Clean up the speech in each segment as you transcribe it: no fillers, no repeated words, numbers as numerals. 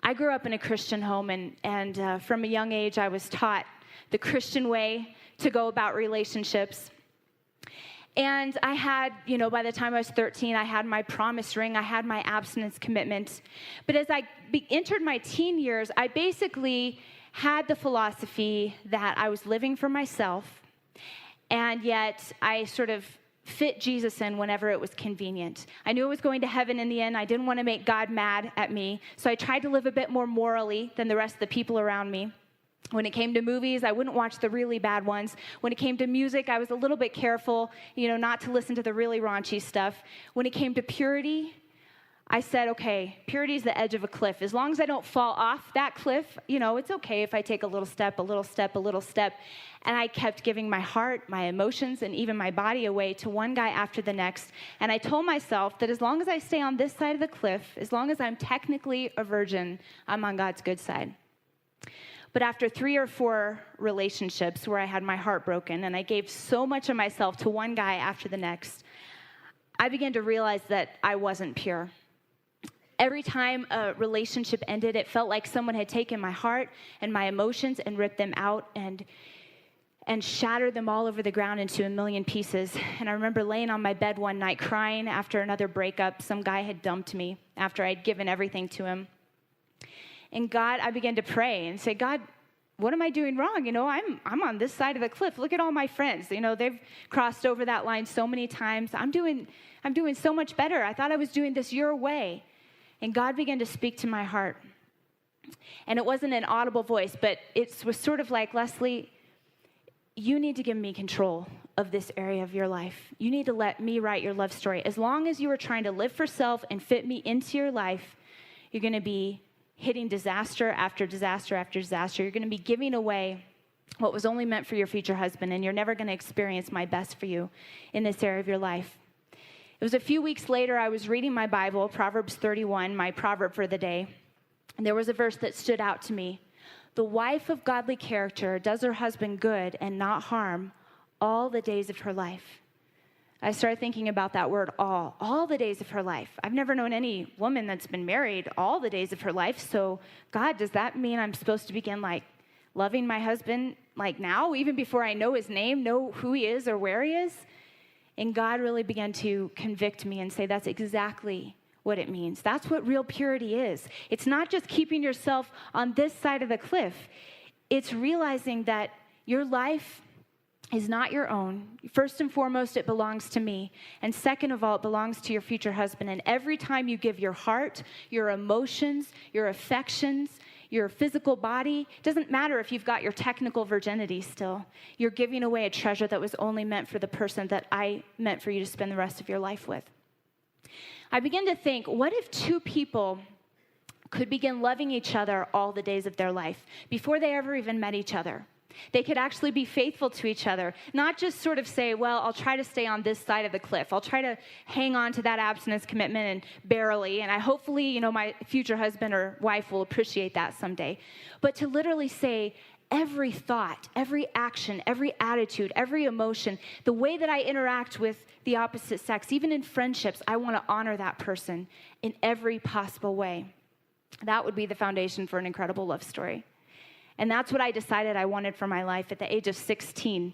I grew up in a Christian home, and from a young age, I was taught the Christian way to go about relationships. And I had, by the time I was 13, I had my promise ring, I had my abstinence commitment. But as I entered my teen years, I basically had the philosophy that I was living for myself, and yet I sort of fit Jesus in whenever it was convenient. I knew I was going to heaven in the end. I didn't want to make God mad at me, so I tried to live a bit more morally than the rest of the people around me. When it came to movies, I wouldn't watch the really bad ones. When it came to music, I was a little bit careful, not to listen to the really raunchy stuff. When it came to purity, I said, okay, purity is the edge of a cliff. As long as I don't fall off that cliff, it's okay if I take a little step, a little step, a little step. And I kept giving my heart, my emotions, and even my body away to one guy after the next. And I told myself that as long as I stay on this side of the cliff, as long as I'm technically a virgin, I'm on God's good side. But after 3 or 4 relationships where I had my heart broken and I gave so much of myself to one guy after the next, I began to realize that I wasn't pure. Every time a relationship ended, it felt like someone had taken my heart and my emotions and ripped them out and shattered them all over the ground into a million pieces. And I remember laying on my bed one night crying after another breakup. Some guy had dumped me after I'd given everything to him. And God, I began to pray and say, God, what am I doing wrong? I'm on this side of the cliff. Look at all my friends. They've crossed over that line so many times. I'm doing so much better. I thought I was doing this your way. And God began to speak to my heart. And it wasn't an audible voice, but it was sort of like, Leslie, you need to give me control of this area of your life. You need to let me write your love story. As long as you are trying to live for self and fit me into your life, you're going to be hitting disaster after disaster after disaster. You're going to be giving away what was only meant for your future husband, and you're never going to experience my best for you in this area of your life. It was a few weeks later, I was reading my Bible, Proverbs 31, my proverb for the day, and there was a verse that stood out to me. The wife of godly character does her husband good and not harm all the days of her life. I started thinking about that word all the days of her life. I've never known any woman that's been married all the days of her life. So God, does that mean I'm supposed to begin loving my husband now, even before I know his name, know who he is or where he is? And God really began to convict me and say, that's exactly what it means. That's what real purity is. It's not just keeping yourself on this side of the cliff. It's realizing that your life is not your own. First and foremost, it belongs to me. And second of all, it belongs to your future husband. And every time you give your heart, your emotions, your affections, your physical body, doesn't matter if you've got your technical virginity still, you're giving away a treasure that was only meant for the person that I meant for you to spend the rest of your life with. I began to think, what if 2 people could begin loving each other all the days of their life before they ever even met each other? They could actually be faithful to each other, not just sort of say, well, I'll try to stay on this side of the cliff. I'll try to hang on to that abstinence commitment and barely, and hopefully, my future husband or wife will appreciate that someday. But to literally say, every thought, every action, every attitude, every emotion, the way that I interact with the opposite sex, even in friendships, I want to honor that person in every possible way. That would be the foundation for an incredible love story. And that's what I decided I wanted for my life at the age of 16.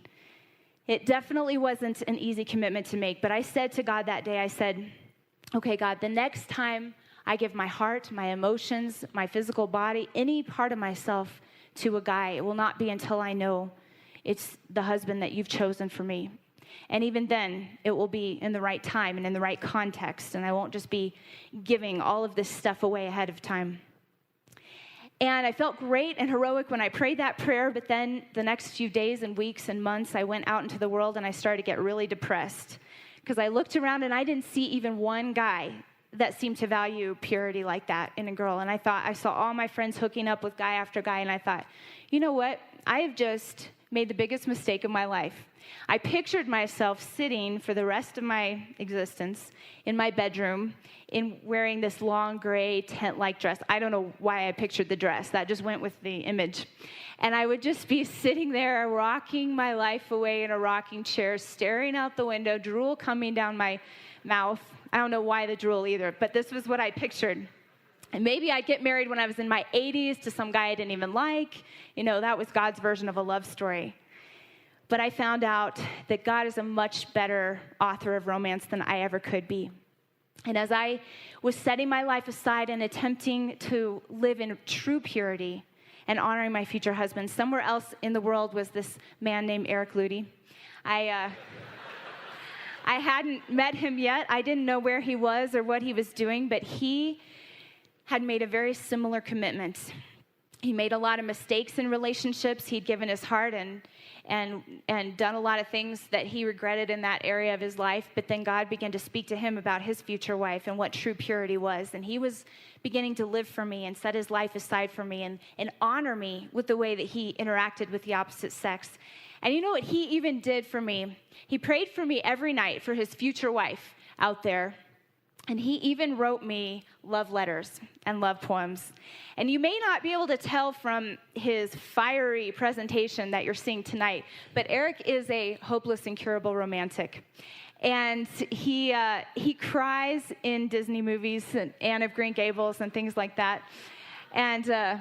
It definitely wasn't an easy commitment to make, but I said to God that day, I said, okay, God, the next time I give my heart, my emotions, my physical body, any part of myself to a guy, it will not be until I know it's the husband that you've chosen for me. And even then, it will be in the right time and in the right context, and I won't just be giving all of this stuff away ahead of time. And I felt great and heroic when I prayed that prayer, but then the next few days and weeks and months, I went out into the world and I started to get really depressed because I looked around and I didn't see even one guy that seemed to value purity like that in a girl. And I thought, I saw all my friends hooking up with guy after guy, and I thought, you know what? I have just made the biggest mistake of my life. I pictured myself sitting for the rest of my existence in my bedroom in wearing this long gray tent-like dress. I don't know why I pictured the dress. That just went with the image. And I would just be sitting there rocking my life away in a rocking chair, staring out the window, drool coming down my mouth. I don't know why the drool either, but this was what I pictured. And maybe I'd get married when I was in my 80s to some guy I didn't even like. That was God's version of a love story. But I found out that God is a much better author of romance than I ever could be. And as I was setting my life aside and attempting to live in true purity and honoring my future husband, somewhere else in the world was this man named Eric Ludy. I hadn't met him yet. I didn't know where he was or what he was doing, but he had made a very similar commitment. He made a lot of mistakes in relationships. He'd given his heart and done a lot of things that he regretted in that area of his life. But then God began to speak to him about his future wife and what true purity was. And he was beginning to live for me and set his life aside for me and honor me with the way that he interacted with the opposite sex. And you know what he even did for me? He prayed for me every night for his future wife out there. And he even wrote me love letters and love poems. And you may not be able to tell from his fiery presentation that you're seeing tonight, but Eric is a hopeless, incurable romantic. And he cries in Disney movies, and Anne of Green Gables and things like that. And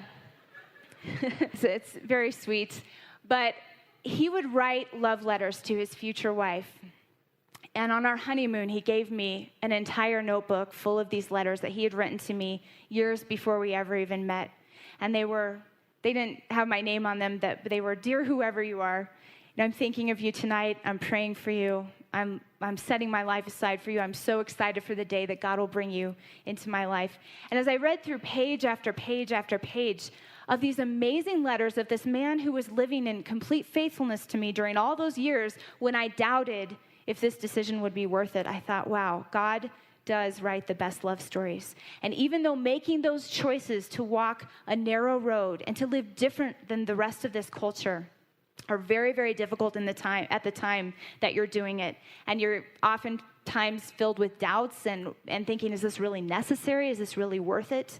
it's very sweet. But he would write love letters to his future wife. And on our honeymoon, he gave me an entire notebook full of these letters that he had written to me years before we ever even met. And they didn't have my name on them, but they were, "Dear whoever you are, I'm thinking of you tonight. I'm praying for you. I'm setting my life aside for you. I'm so excited for the day that God will bring you into my life." And as I read through page after page after page of these amazing letters of this man who was living in complete faithfulness to me during all those years when I doubted if this decision would be worth it, I thought, wow, God does write the best love stories. And even though making those choices to walk a narrow road and to live different than the rest of this culture are very, very difficult at the time that you're doing it, and you're oftentimes filled with doubts and thinking, is this really necessary? Is this really worth it?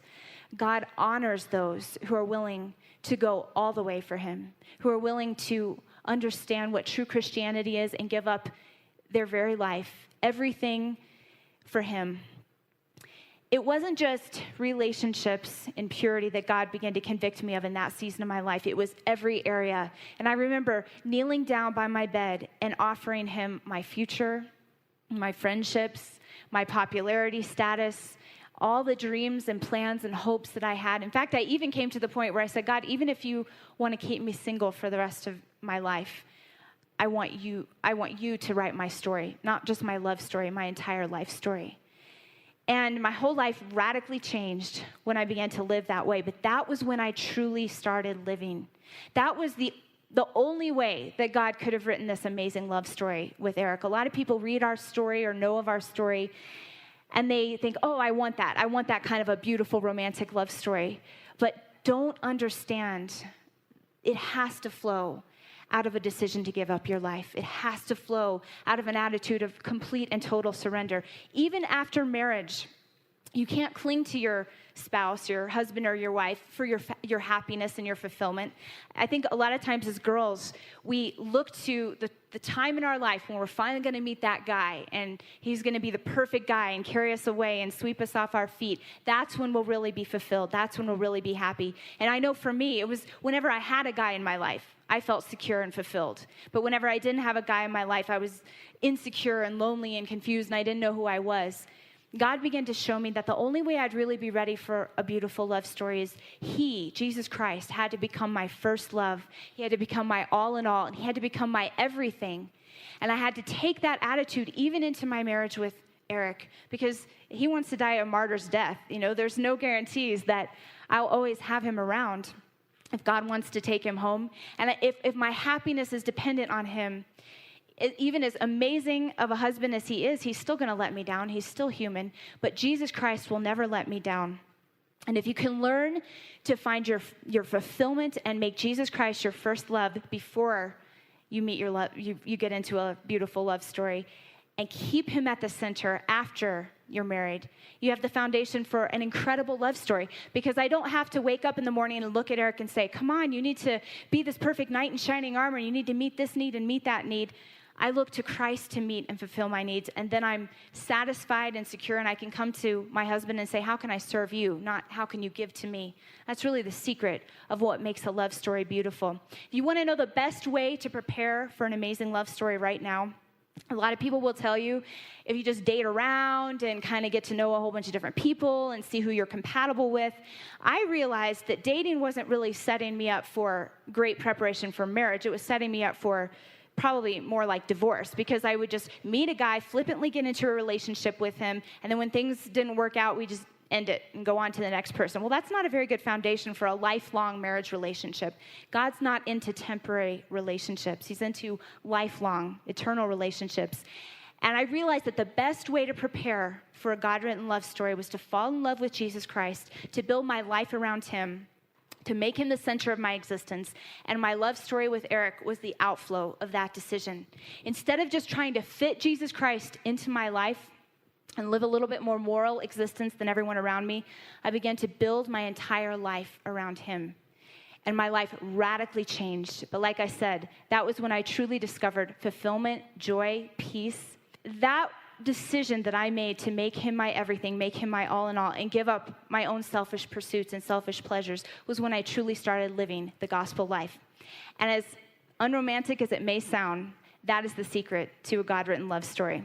God honors those who are willing to go all the way for him, who are willing to understand what true Christianity is and give up their very life, everything for him. It wasn't just relationships and purity that God began to convict me of in that season of my life. It was every area. And I remember kneeling down by my bed and offering him my future, my friendships, my popularity status, all the dreams and plans and hopes that I had. In fact, I even came to the point where I said, God, even if you want to keep me single for the rest of my life, I want you to write my story, not just my love story, my entire life story. And my whole life radically changed when I began to live that way. But that was when I truly started living. That was the only way that God could have written this amazing love story with Eric. A lot of people read our story or know of our story, and they think, oh, I want that. I want that kind of a beautiful romantic love story. But don't understand, it has to flow out of a decision to give up your life. It has to flow out of an attitude of complete and total surrender. Even after marriage, you can't cling to your spouse, your husband or your wife for your happiness and your fulfillment. I think a lot of times as girls, we look to the time in our life when we're finally going to meet that guy and he's going to be the perfect guy and carry us away and sweep us off our feet. That's when we'll really be fulfilled. That's when we'll really be happy. And I know for me, it was whenever I had a guy in my life, I felt secure and fulfilled. But whenever I didn't have a guy in my life, I was insecure and lonely and confused, and I didn't know who I was. God began to show me that the only way I'd really be ready for a beautiful love story is he, Jesus Christ, had to become my first love. He had to become my all in all, and he had to become my everything. And I had to take that attitude even into my marriage with Eric, because he wants to die a martyr's death. You know, there's no guarantees that I'll always have him around if God wants to take him home. And if my happiness is dependent on him, even as amazing of a husband as he is, he's still going to let me down. He's still human. But Jesus Christ will never let me down. And if you can learn to find your fulfillment and make Jesus Christ your first love before you meet your love, you get into a beautiful love story, and keep him at the center after you're married, you have the foundation for an incredible love story. Because I don't have to wake up in the morning and look at Eric and say, come on, you need to be this perfect knight in shining armor. You need to meet this need and meet that need. I look to Christ to meet and fulfill my needs, and then I'm satisfied and secure, and I can come to my husband and say, how can I serve you? Not how can you give to me? That's really the secret of what makes a love story beautiful. If you want to know the best way to prepare for an amazing love story right now, a lot of people will tell you if you just date around and kind of get to know a whole bunch of different people and see who you're compatible with. I realized that dating wasn't really setting me up for great preparation for marriage. It was setting me up for probably more like divorce, because I would just meet a guy, flippantly get into a relationship with him, and then when things didn't work out, we just end it and go on to the next person. Well, that's not a very good foundation for a lifelong marriage relationship. God's not into temporary relationships. He's into lifelong, eternal relationships. And I realized that the best way to prepare for a God-written love story was to fall in love with Jesus Christ, to build my life around him, to make him the center of my existence. And my love story with Eric was the outflow of that decision. Instead of just trying to fit Jesus Christ into my life and live a little bit more moral existence than everyone around me, I began to build my entire life around him. And my life radically changed. But like I said, that was when I truly discovered fulfillment, joy, peace. That decision that I made to make him my everything, make him my all in all, and give up my own selfish pursuits and selfish pleasures was when I truly started living the gospel life. And as unromantic as it may sound, that is the secret to a God-written love story.